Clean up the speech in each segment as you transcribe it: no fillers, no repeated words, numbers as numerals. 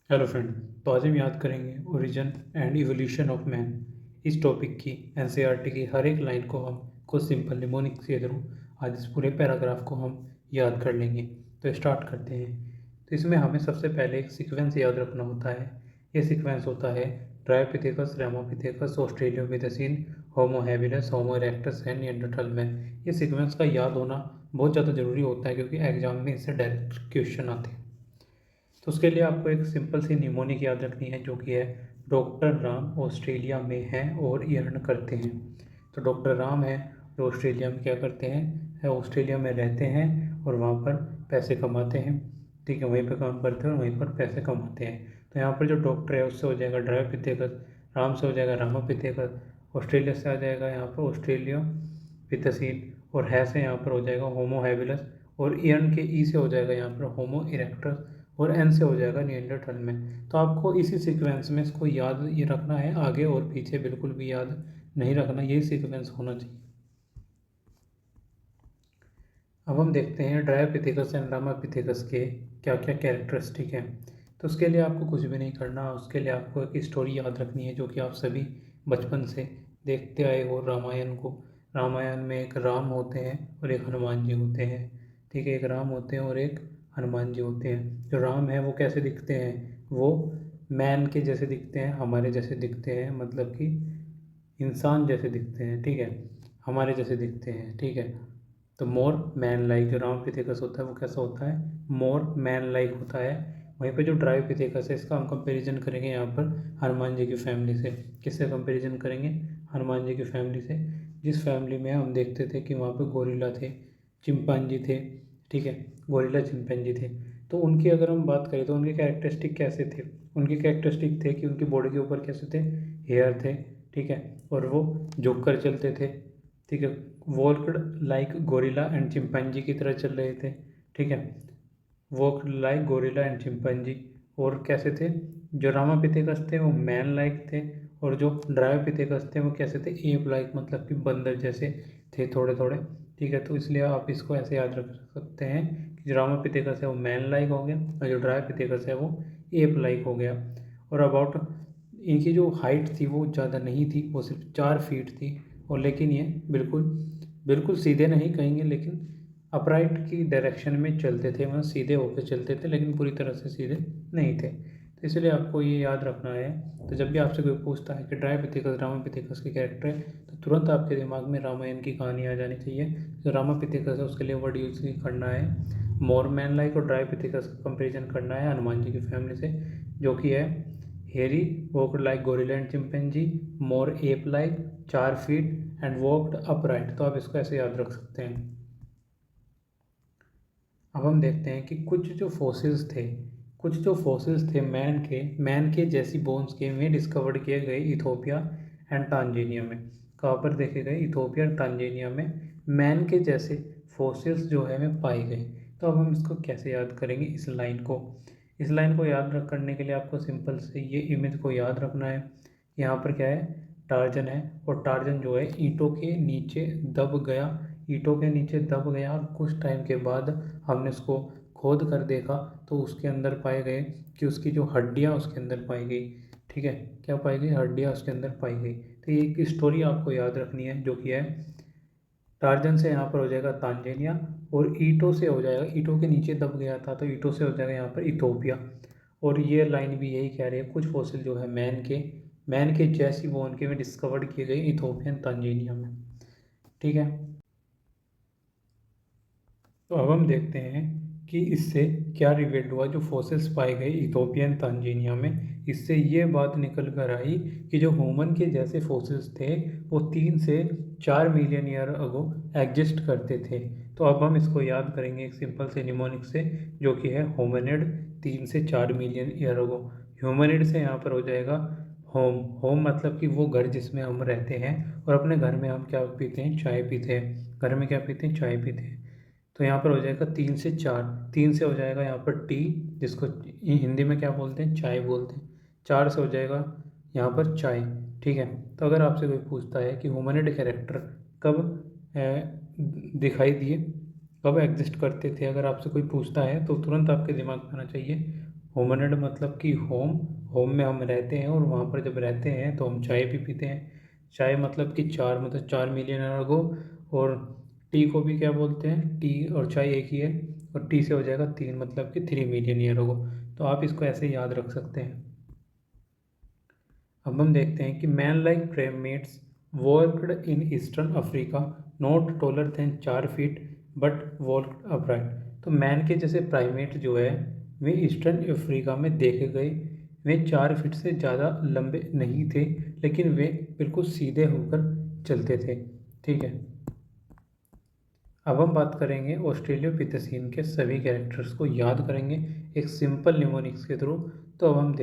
Hello friend. तो आज हम याद करेंगे origin and evolution of man. इस टॉपिक की एनसीईआरटी की हर एक लाइन को हम कुछ सिंपल निमोनिक के थ्रू आज इस पूरे पैराग्राफ को हम याद कर लेंगे। तो स्टार्ट करते हैं। तो इसमें हमें सबसे पहले एक सीक्वेंस याद रखना होता है। ये सीक्वेंस होता है Dryopithecus, Ramapithecus, australopithecine, Homo habilis, Homo erectus and Neanderthal man. ये सीक्वेंस का याद होना बहुत ज़्यादा ज़रूरी होता है क्योंकि एग्जाम में इससे डायरेक्ट क्वेश्चन आते हैं। तो उसके लिए आपको एक सिंपल सी निमोनिक याद रखनी है जो कि है डॉक्टर राम ऑस्ट्रेलिया में हैं और ये अर्न करते हैं। तो डॉक्टर राम है जो ऑस्ट्रेलिया में क्या करते हैं, ऑस्ट्रेलिया में रहते हैं और वहाँ पर पैसे कमाते हैं। ठीक है, वहीं पर काम करते हैं और वहीं पर पैसे कमाते हैं। तो यहाँ पर जो डॉक्टर है उससे हो जाएगा ड्रायोपिथेकस, राम से हो जाएगा रामापिथेकस, ऑस्ट्रेलिया से आ जाएगा यहाँ पर ऑस्ट्रेलिया पिथसीन, और है से यहाँ पर हो जाएगा होमो हैबिलस, और ईयन के ई से हो जाएगा यहाँ पर होमो इरेक्टस, और एन से हो जाएगा निएंडरथाल में। तो आपको इसी सीक्वेंस में इसको याद ये रखना है, आगे और पीछे बिल्कुल भी याद नहीं रखना, यही सीक्वेंस होना चाहिए। अब हम देखते हैं ड्रायोपिथेकस एंड रामापिथेकस के क्या क्या कैरेक्टरिस्टिक हैं। तो उसके लिए आपको कुछ भी नहीं करना, उसके लिए आपको एक स्टोरी याद रखनी है जो कि आप सभी बचपन से देखते आए हो, रामायण को। रामायण में एक राम होते हैं और एक हनुमान जी होते हैं। ठीक है, एक राम होते हैं और एक हनुमान जी होते हैं। जो राम है वो कैसे दिखते हैं, वो मैन के जैसे दिखते हैं, हमारे जैसे दिखते हैं, मतलब कि इंसान जैसे दिखते हैं। ठीक है, हमारे जैसे दिखते हैं। ठीक है, तो मोर मैन लाइक जो रामापिथेकस होता है वो कैसा होता है, मोर मैन लाइक होता है। वहीं पे जो ड्रायोपिथेकस है इसका हम कंपैरिजन करेंगे यहाँ पर हनुमान जी की फैमिली से। किससे कंपैरिजन करेंगे, हनुमान जी की फैमिली से, जिस फैमिली में हम देखते थे कि वहाँ पे गोरिल्ला थे, चिंपांजी थे। ठीक है, गोरिल्ला चिंपांजी थे। तो उनकी अगर हम बात करें तो उनके कैरेक्टरिस्टिक कैसे थे, उनके कैरेक्टरिस्टिक थे कि उनकी बॉडी के ऊपर कैसे थे, हेयर थे। ठीक है, और वो झुक कर चलते थे। ठीक है, वॉल्क्ड लाइक गोरिल्ला एंड चिंपैंजी की तरह चल रहे थे। ठीक है, walked like gorilla and chimpanzee. और कैसे थे, जो रामापिथेकस थे वो मैन लाइक थे, और जो ड्रायोपिथेकस थे वो कैसे थे, एप लाइक, मतलब कि बंदर जैसे थे थोड़े थोड़े। ठीक है, तो इसलिए आप इसको ऐसे याद रख सकते हैं कि जो रामापिथेकस है वो मैन लाइक हो गया और जो ड्रायोपिथेकस है वो एप लाइक हो गया। और अबाउट इनकी जो हाइट थी वो ज़्यादा नहीं थी, वो सिर्फ 4 फीट थी। और लेकिन ये बिल्कुल बिल्कुल सीधे नहीं कहेंगे, लेकिन अपराइट की डायरेक्शन में चलते थे, मतलब सीधे होकर चलते थे लेकिन पूरी तरह से सीधे नहीं थे। तो इसलिए आपको ये याद रखना है। तो जब भी आपसे कोई पूछता है कि ड्रायोपिथेकस रामापिथेकस के कैरेक्टर है, तो तुरंत आपके दिमाग में रामायण की कहानी आ जानी चाहिए। जो रामापिथेकस है उसके लिए वर्ड यूज करना है मोर मैन लाइक, और ड्रायोपिथेकस का कंपेरिजन करना है हनुमान जी की फैमिली से, जो कि है हेरी, walked like gorilla and chimpanzee, more ape like, 4 feet and walked upright. तो आप इसको ऐसे याद रख सकते हैं। अब हम देखते हैं कि कुछ जो फॉसिल्स थे मैन के जैसी बोन्स के वे डिस्कवर्ड किए गए इथोपिया एंड तांजानिया में। कहाँ पर देखे गए, इथोपिया एंड तांजानिया में मैन के जैसे फॉसिल्स जो है वे पाए गए। तो अब हम इसको कैसे याद करेंगे, इस लाइन को याद रख करने के लिए आपको सिंपल से ये इमेज को याद रखना है। यहाँ पर क्या है, टार्जन है, और टार्जन जो है ईंटों के नीचे दब गया, और कुछ टाइम के बाद हमने उसको खोद कर देखा तो उसके अंदर पाए गए कि उसकी जो हड्डियाँ उसके अंदर पाई गई। ठीक है, क्या पाई गई, हड्डियाँ उसके अंदर पाई गई। तो ये एक स्टोरी आपको याद रखनी है जो कि है टार्जन से यहाँ पर हो जाएगा तांजानिया, और ईंटों से हो जाएगा, ईंटों के नीचे दब गया था तो ईंटों से हो जाएगा यहाँ पर इथोपिया। और ये लाइन भी यही कह रही है, कुछ फॉसिल जो है मैन के जैसी बोन के में डिस्कवर्ड किए गए इथोपियन तांजानिया में। ठीक है, तो अब हम देखते हैं कि इससे क्या रिवेल्ड हुआ, जो फॉसिल्स पाए गए इथोपियन तांजानिया में, इससे ये बात निकल कर आई कि जो ह्यूमन के जैसे फॉसिल्स थे वो 3 से 4 मिलियन ईयर अगो एग्जिस्ट करते थे। तो अब हम इसको याद करेंगे एक सिंपल से निमोनिक से, जो कि है होमिनिड 3 से 4 मिलियन ईयर अगो। ह्यूमनिड से यहाँ पर हो जाएगा होम मतलब कि वो घर जिसमें हम रहते हैं, और अपने घर में हम क्या पीते हैं, चाय पीते हैं। घर में क्या पीते हैं, चाय पीते हैं। तो यहाँ पर हो जाएगा 3 से 4, 3 से हो जाएगा यहाँ पर टी, जिसको हिंदी में क्या बोलते हैं, चाय बोलते हैं। 4 से हो जाएगा यहाँ पर चाय। ठीक है, तो अगर आपसे कोई पूछता है कि ह्यूमनिड कैरेक्टर कब दिखाई दिए, कब एग्जिस्ट करते थे, अगर आपसे कोई पूछता है तो तुरंत आपके दिमाग में आना चाहिए होमनेड मतलब कि होम, होम में हम रहते हैं और वहाँ पर जब रहते हैं तो हम चाय भी पीते हैं। चाय मतलब कि 4 मतलब 4 मिलियन ईयर अगो। और टी को भी क्या बोलते हैं, टी और चाय एक ही है, और टी से हो जाएगा 3 मतलब कि 3 मिलियन ईयर अगो। तो आप इसको ऐसे याद रख सकते हैं। अब हम देखते हैं कि man like primates walked in eastern Africa not taller than 4 feet but walked upright. तो मैन के जैसे प्राइमेट जो है वे ईस्टर्न अफ्रीका में देखे गए। वे 4 फीट से ज़्यादा लंबे नहीं थे, लेकिन वे बिल्कुल सीधे होकर चलते थे। ठीक है। अब हम बात करेंगे ऑस्ट्रेलियोपिथेसीन के सभी कैरेक्टर्स को याद करेंगे एक सिंपल निमोनिक्स के थ्रू। तो अब हम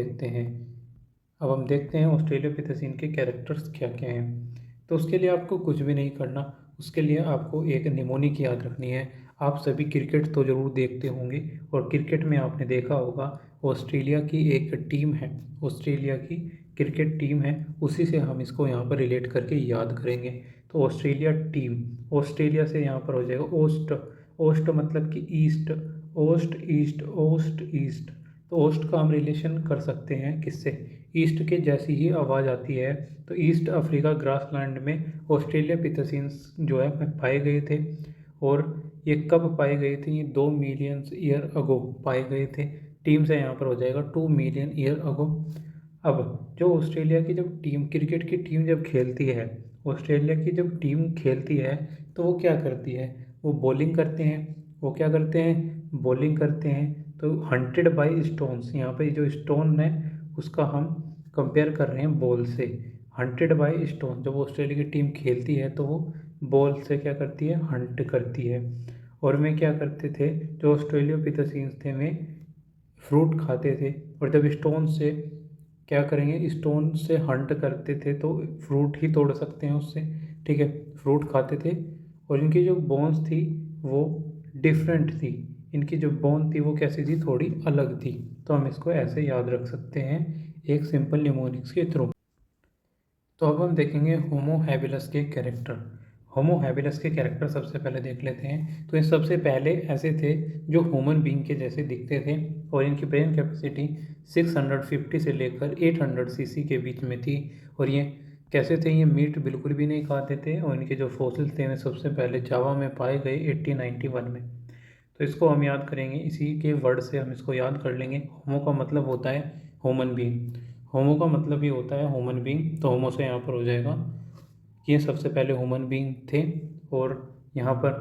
देखते हैं ऑस्ट्रेलियोपिथेसीन के कैरेक्टर्स क्या क्या हैं। तो उसके लिए आपको कुछ भी नहीं करना, उसके लिए आपको एक निमोनिक याद रखनी है। आप सभी क्रिकेट तो ज़रूर देखते होंगे, और क्रिकेट में आपने देखा होगा ऑस्ट्रेलिया की एक टीम है, ऑस्ट्रेलिया की क्रिकेट टीम है, उसी से हम इसको यहाँ पर रिलेट करके याद करेंगे। तो ऑस्ट्रेलिया टीम, ऑस्ट्रेलिया से यहाँ पर हो जाएगा ओस्ट, ओस्ट मतलब कि ईस्ट, ओस्ट ईस्ट ओस्ट ईस्ट। तो ओस्ट का हम रिलेशन कर सकते हैं किससे, ईस्ट के जैसी ही आवाज़ आती है। तो ईस्ट अफ्रीका ग्रासलैंड में ऑस्ट्रेलियोपिथेसीन्स जो है पाए गए थे। और ये कब पाए गए थे, ये 2 मिलियन ईयर अगो पाए गए थे। टीम से यहाँ पर हो जाएगा 2 मिलियन ईयर अगो। अब जो ऑस्ट्रेलिया की जब टीम, क्रिकेट की टीम जब खेलती है, ऑस्ट्रेलिया की जब टीम खेलती है तो वो क्या करती है, वो बॉलिंग करते हैं। वो क्या करते हैं, बॉलिंग करते हैं। तो हंटेड बाई स्टोन्स, यहाँ पे जो स्टोन है उसका हम कंपेयर कर रहे हैं बॉल से। हंटेड बाई स्टोन, जब ऑस्ट्रेलिया की टीम खेलती है तो वो बॉल से क्या करती है, हंट करती है। और वे क्या करते थे, जो ऑस्ट्रेलियोपिथेसीन्स थे वे फ्रूट खाते थे। और जब स्टोन से क्या करेंगे, स्टोन से हंट करते थे तो फ्रूट ही तोड़ सकते हैं उससे। ठीक है, फ्रूट खाते थे। और इनकी जो बोन्स थी वो डिफरेंट थी, इनकी जो बोन थी वो कैसी थी, थोड़ी अलग थी। तो हम इसको ऐसे याद रख सकते हैं एक सिंपल निमोनिक्स के थ्रू। तो अब हम देखेंगे होमो हैबिलस के कैरेक्टर। होमो हैबिलस के कैरेक्टर सबसे पहले देख लेते हैं। तो ये सबसे पहले ऐसे थे जो ह्यूमन बीइंग के जैसे दिखते थे, और इनकी ब्रेन कैपेसिटी 650 से लेकर 800 सीसी के बीच में थी। और ये कैसे थे, ये मीट बिल्कुल भी नहीं खाते थे, और इनके जो फॉसिल्स थे वे सबसे पहले जावा में पाए गए 1891 में। तो इसको हम याद करेंगे, इसी के वर्ड से हम इसको याद कर लेंगे। होमो का मतलब होता है ह्यूमन बीइंग, होमो का मतलब ही होता है ह्यूमन बीइंग। तो होमो से यहाँ पर हो जाएगा, ये सबसे पहले ह्यूमन बीइंग थे। और यहाँ पर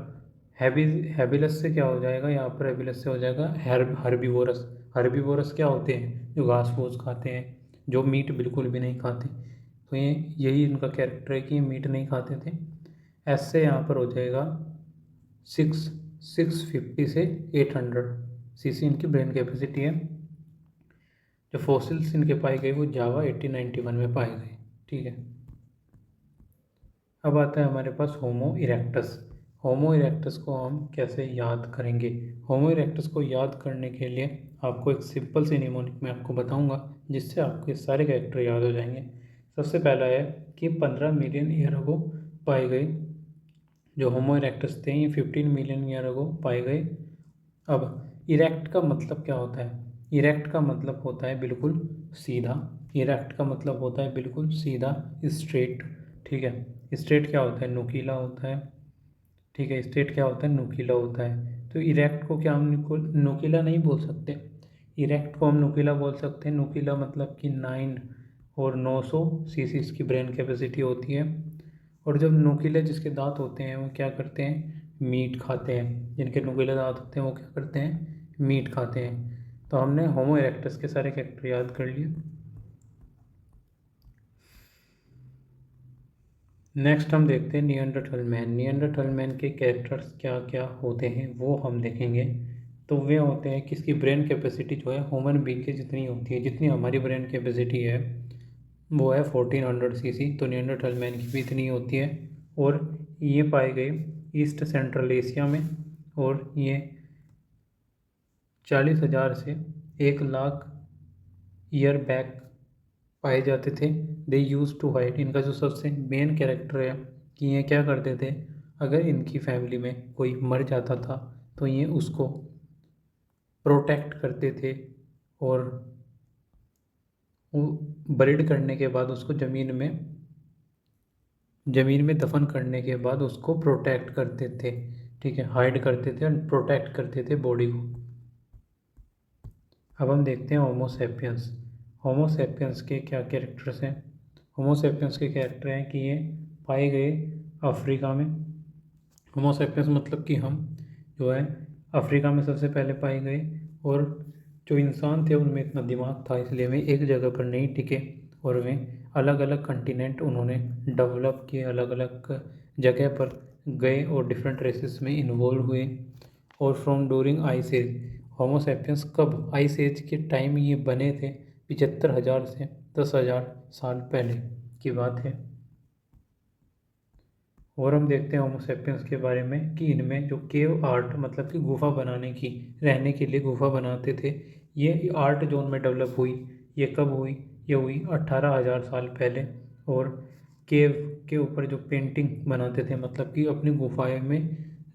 हैबी हैबिलस से क्या हो जाएगा, यहाँ पर हैबिलस से हो जाएगा हर्बीवोरस। हर्बीवोरस क्या होते हैं, जो घास फूस खाते हैं, जो मीट बिल्कुल भी नहीं खाते। तो ये यही इनका कैरेक्टर है कि ये मीट नहीं खाते थे। एस से यहाँ पर हो जाएगा 650 से 800 सीसी इनकी ब्रेन कैपेसिटी है। जो फॉसिल्स इनके पाए गए वो जावा 1891 में पाए गए। ठीक है। अब आता है हमारे पास होमो इरेक्टस। होमो इरेक्टस को हम कैसे याद करेंगे, होमो इरेक्टस को याद करने के लिए आपको एक सिंपल सी निमोनिक मैं आपको बताऊंगा, जिससे आपको ये सारे कैरेक्टर याद हो जाएंगे। सबसे पहला है कि 15 मिलियन ईयर अगो पाए गए जो होमो इरेक्टस थे, ये 15 मिलियन ईयर अगो पाए गए। अब इरेक्ट का मतलब क्या होता है, इरेक्ट का मतलब होता है बिल्कुल सीधा। इरेक्ट का मतलब होता है बिल्कुल सीधा, स्ट्रेट। ठीक है, स्ट्रेट क्या होता है, नुकीला होता है। ठीक है, स्ट्रेट क्या होता है, नुकीला होता है। तो इरेक्ट को क्या हम नुकीला नहीं बोल सकते, इरेक्ट को हम नुकीला बोल सकते हैं। नुकीला मतलब कि 9 और 900 सीसी इसकी ब्रेन कैपेसिटी होती है। और जब नुकीले जिसके दांत होते हैं वो क्या करते हैं, मीट खाते हैं। जिनके नुकीले दांत होते हैं वो क्या करते हैं, मीट खाते हैं। तो हमने होमो इरेक्टस के सारे कैरेक्टर याद कर लिए। नेक्स्ट हम देखते हैं नियंडरथल मैन। नियंडरथल मैन के कैरेक्टर्स क्या क्या होते हैं वो हम देखेंगे। तो वे होते हैं कि इसकी ब्रेन कैपेसिटी जो है ह्यूमन बीइंग की जितनी होती है, जितनी हमारी ब्रेन कैपेसिटी है वो है 1400 सीसी। तो नियंडरथल मैन की भी इतनी होती है। और ये पाए गए ईस्ट सेंट्रल एशिया में, और ये 40,000 से 1 लाख ईयर बैक पाए जाते थे। दे यूज टू हाइड, इनका जो सबसे मेन कैरेक्टर है कि ये क्या करते थे, अगर इनकी फैमिली में कोई मर जाता था तो ये उसको प्रोटेक्ट करते थे और वो बरीड करने के बाद उसको ज़मीन में दफन करने के बाद उसको प्रोटेक्ट करते थे, ठीक है, हाइड करते थे और प्रोटेक्ट करते थे बॉडी को। अब हम देखते हैं होमोसेपियंस। होमोसेपियंस के क्या कैरेक्टर्स हैं। होमोसेपियंस के कैरेक्टर हैं कि ये पाए गए अफ्रीका में। होमोसेपियंस मतलब कि हम जो है अफ्रीका में सबसे पहले पाए गए, और जो इंसान थे उनमें इतना दिमाग था इसलिए वे एक जगह पर नहीं टिके और वे अलग अलग कंटिनेंट उन्होंने डेवलप किए, अलग अलग जगह पर गए और डिफरेंट रेसेस में इन्वॉल्व हुए। और from during ice age, homo sapiens कब आइस एज के टाइम ये बने थे, 75,000 से 10,000 साल पहले की बात है। और हम देखते हैं होमोसेपियंस के बारे में कि इनमें जो केव आर्ट मतलब कि गुफा बनाने की, रहने के लिए गुफा बनाते थे, ये आर्ट जो उनमें डेवलप हुई ये कब हुई, ये हुई 18,000 साल पहले। और केव के ऊपर जो पेंटिंग बनाते थे मतलब कि अपनी गुफाएं में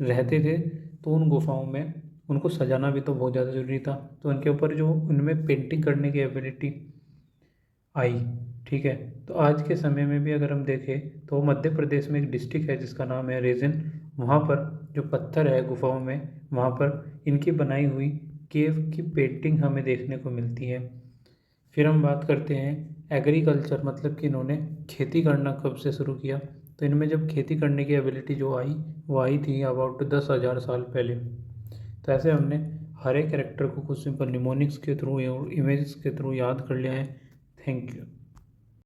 रहते थे, तो उन गुफाओं में उनको सजाना भी तो बहुत ज़्यादा ज़रूरी था, तो उनके ऊपर जो उनमें पेंटिंग करने की एबिलिटी आई, ठीक है। तो आज के समय में भी अगर हम देखें तो मध्य प्रदेश में एक डिस्ट्रिक्ट है जिसका नाम है रेजिन। वहाँ पर जो पत्थर है गुफाओं में, वहाँ पर इनकी बनाई हुई केव की पेंटिंग हमें देखने को मिलती है। फिर हम बात करते हैं एग्रीकल्चर, मतलब कि इन्होंने खेती करना कब से शुरू किया। तो इनमें जब खेती करने की एबिलिटी जो आई वो आई थी अबाउट 10,000 साल पहले। तो ऐसे हमने हर एक कैरेक्टर को कुछ सिंपल निमोनिक्स के थ्रू या इमेजेस के थ्रू याद कर लिया है। Thank you.